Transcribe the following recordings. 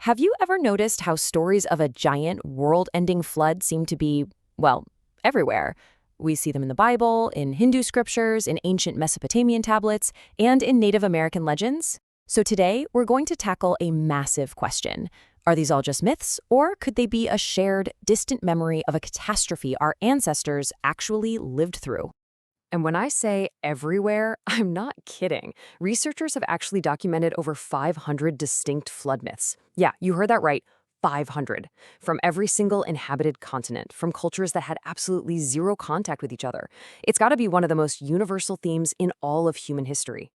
Have you ever noticed how stories of a giant world-ending flood seem to be, well, everywhere? We see them in the Bible, in Hindu scriptures, in ancient Mesopotamian tablets, and in Native American legends. So today, we're going to tackle a massive question. Are these all just myths, or could they be a shared, distant memory of a catastrophe our ancestors actually lived through? And when I say everywhere, I'm not kidding. Researchers have actually documented over 500 distinct flood myths. Yeah, you heard that right, 500. From every single inhabited continent, from cultures that had absolutely zero contact with each other. It's got to be one of the most universal themes in all of human history.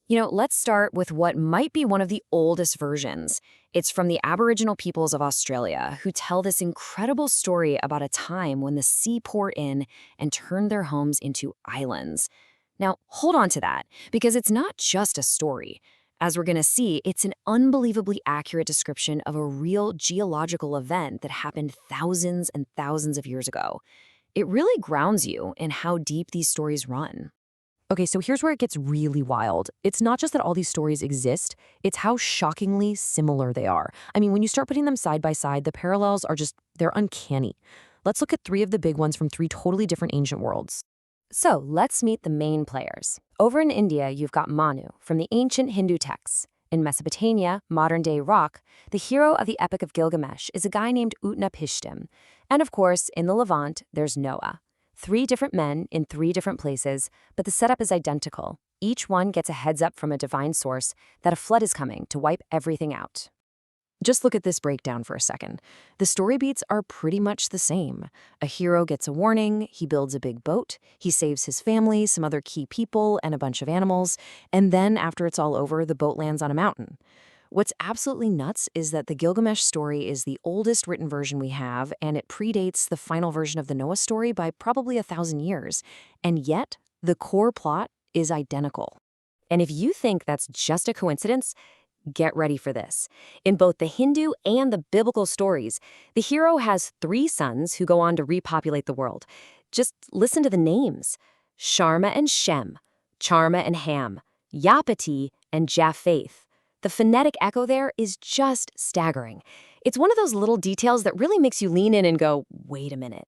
Let's start with what might be one of the oldest versions. It's from the Aboriginal peoples of Australia, who tell this incredible story about a time when the sea poured in and turned their homes into islands. Now, hold on to that, because it's not just a story. As we're going to see, it's an unbelievably accurate description of a real geological event that happened thousands and thousands of years ago. It really grounds you in how deep these stories run. Okay, so here's where it gets really wild. It's not just that all these stories exist, it's how shockingly similar they are. I mean, when you start putting them side by side, the parallels are they're uncanny. Let's look at three of the big ones from three totally different ancient worlds. So let's meet the main players. Over in India, you've got Manu from the ancient Hindu texts. In Mesopotamia, modern-day Iraq, the hero of the Epic of Gilgamesh is a guy named Utnapishtim. And of course, in the Levant, there's Noah. Three different men in three different places, but the setup is identical. Each one gets a heads up from a divine source that a flood is coming to wipe everything out. Just look at this breakdown for a second. The story beats are pretty much the same. A hero gets a warning, he builds a big boat, he saves his family, some other key people, and a bunch of animals, and then after it's all over, the boat lands on a mountain. What's absolutely nuts is that the Gilgamesh story is the oldest written version we have, and it predates the final version of the Noah story by probably 1,000 years. And yet, the core plot is identical. And if you think that's just a coincidence, get ready for this. In both the Hindu and the biblical stories, the hero has three sons who go on to repopulate the world. Just listen to the names. Sharma and Shem, Charma and Ham, Yapati and Japheth. The phonetic echo there is just staggering. It's one of those little details that really makes you lean in and go, wait a minute.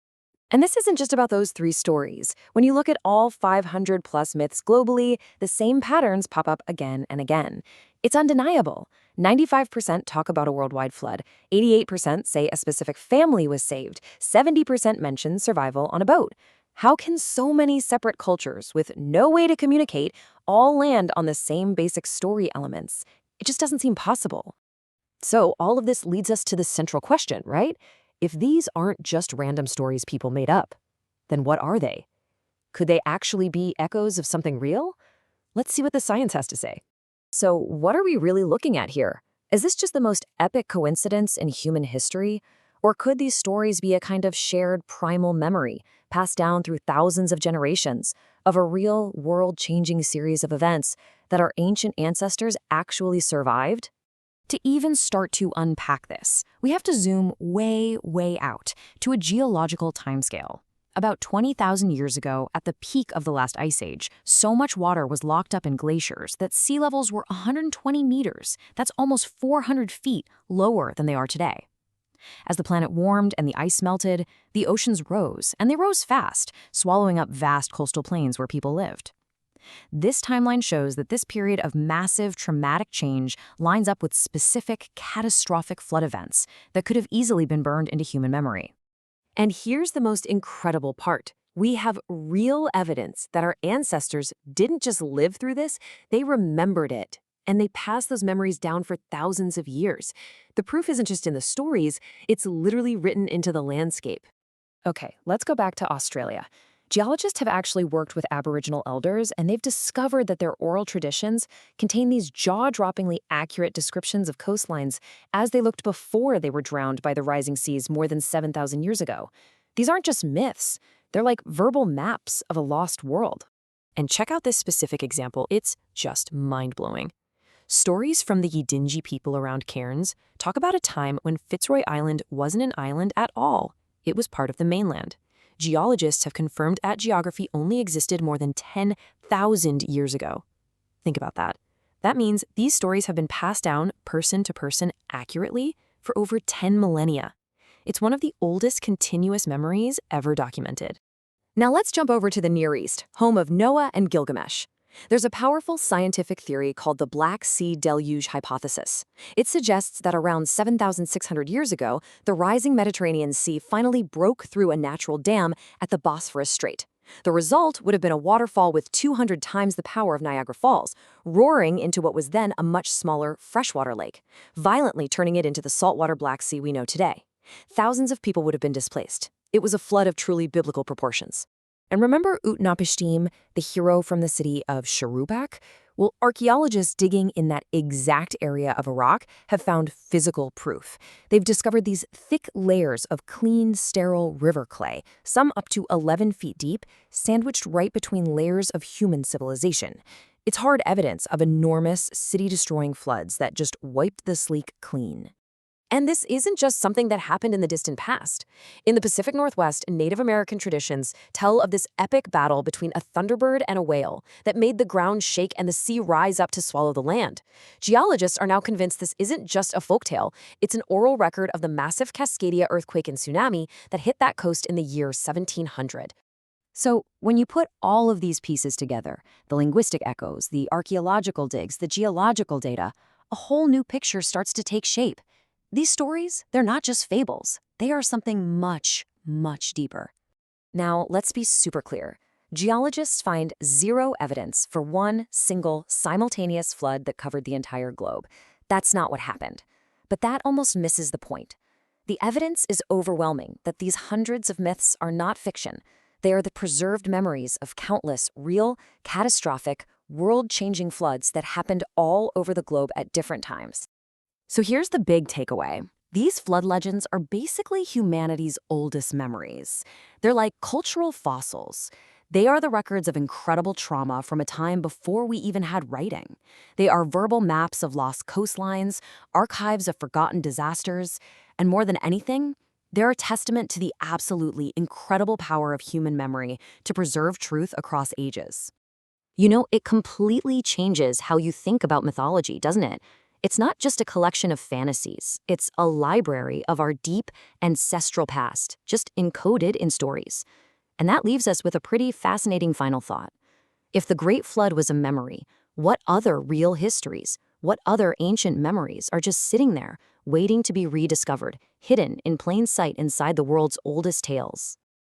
And this isn't just about those three stories. When you look at all 500 plus myths globally, the same patterns pop up again and again. It's undeniable. 95% talk about a worldwide flood. 88% say a specific family was saved. 70% mention survival on a boat. How can so many separate cultures with no way to communicate all land on the same basic story elements? It just doesn't seem possible. So all of this leads us to the central question, right? If these aren't just random stories people made up, then what are they? Could they actually be echoes of something real? Let's see what the science has to say. So what are we really looking at here? Is this just the most epic coincidence in human history? Or could these stories be a kind of shared primal memory, passed down through thousands of generations, of a real world-changing series of events that our ancient ancestors actually survived? To even start to unpack this, we have to zoom way, way out to a geological timescale. About 20,000 years ago, at the peak of the last ice age, so much water was locked up in glaciers that sea levels were 120 meters. That's almost 400 feet lower than they are today. As the planet warmed and the ice melted, the oceans rose, and they rose fast, swallowing up vast coastal plains where people lived. This timeline shows that this period of massive, traumatic change lines up with specific, catastrophic flood events that could have easily been burned into human memory. And here's the most incredible part. We have real evidence that our ancestors didn't just live through this, they remembered it. And they passed those memories down for thousands of years. The proof isn't just in the stories, it's literally written into the landscape. Okay, let's go back to Australia. Geologists have actually worked with Aboriginal elders, and they've discovered that their oral traditions contain these jaw-droppingly accurate descriptions of coastlines as they looked before they were drowned by the rising seas more than 7,000 years ago. These aren't just myths, they're like verbal maps of a lost world. And check out this specific example, it's just mind-blowing. Stories from the Yidinji people around Cairns talk about a time when Fitzroy Island wasn't an island at all. It was part of the mainland. Geologists have confirmed that geography only existed more than 10,000 years ago. Think about that. That means these stories have been passed down person to person accurately for over 10 millennia. It's one of the oldest continuous memories ever documented. Now let's jump over to the Near East, home of Noah and Gilgamesh. There's a powerful scientific theory called the Black Sea Deluge hypothesis. It suggests that around 7,600 years ago, the rising Mediterranean Sea finally broke through a natural dam at the Bosphorus Strait. The result would have been a waterfall with 200 times the power of Niagara Falls, roaring into what was then a much smaller freshwater lake, violently turning it into the saltwater Black Sea we know today. Thousands of people would have been displaced. It was a flood of truly biblical proportions. And remember Utnapishtim, the hero from the city of Shuruppak? Well, archaeologists digging in that exact area of Iraq have found physical proof. They've discovered these thick layers of clean, sterile river clay, some up to 11 feet deep, sandwiched right between layers of human civilization. It's hard evidence of enormous, city-destroying floods that just wiped the sleek clean. And this isn't just something that happened in the distant past. In the Pacific Northwest, Native American traditions tell of this epic battle between a thunderbird and a whale that made the ground shake and the sea rise up to swallow the land. Geologists are now convinced this isn't just a folktale. It's an oral record of the massive Cascadia earthquake and tsunami that hit that coast in the year 1700. So, when you put all of these pieces together, the linguistic echoes, the archaeological digs, the geological data, a whole new picture starts to take shape. These stories, they're not just fables. They are something much, much deeper. Now, let's be super clear. Geologists find zero evidence for one single simultaneous flood that covered the entire globe. That's not what happened. But that almost misses the point. The evidence is overwhelming that these hundreds of myths are not fiction. They are the preserved memories of countless real, catastrophic, world-changing floods that happened all over the globe at different times. So here's the big takeaway. These flood legends are basically humanity's oldest memories. They're like cultural fossils. They are the records of incredible trauma from a time before we even had writing. They are verbal maps of lost coastlines, archives of forgotten disasters, and more than anything, they're a testament to the absolutely incredible power of human memory to preserve truth across ages. You know, it completely changes how you think about mythology, doesn't it? It's not just a collection of fantasies. It's a library of our deep ancestral past, just encoded in stories. And that leaves us with a pretty fascinating final thought. If the Great Flood was a memory, what other real histories, what other ancient memories are just sitting there, waiting to be rediscovered, hidden in plain sight inside the world's oldest tales?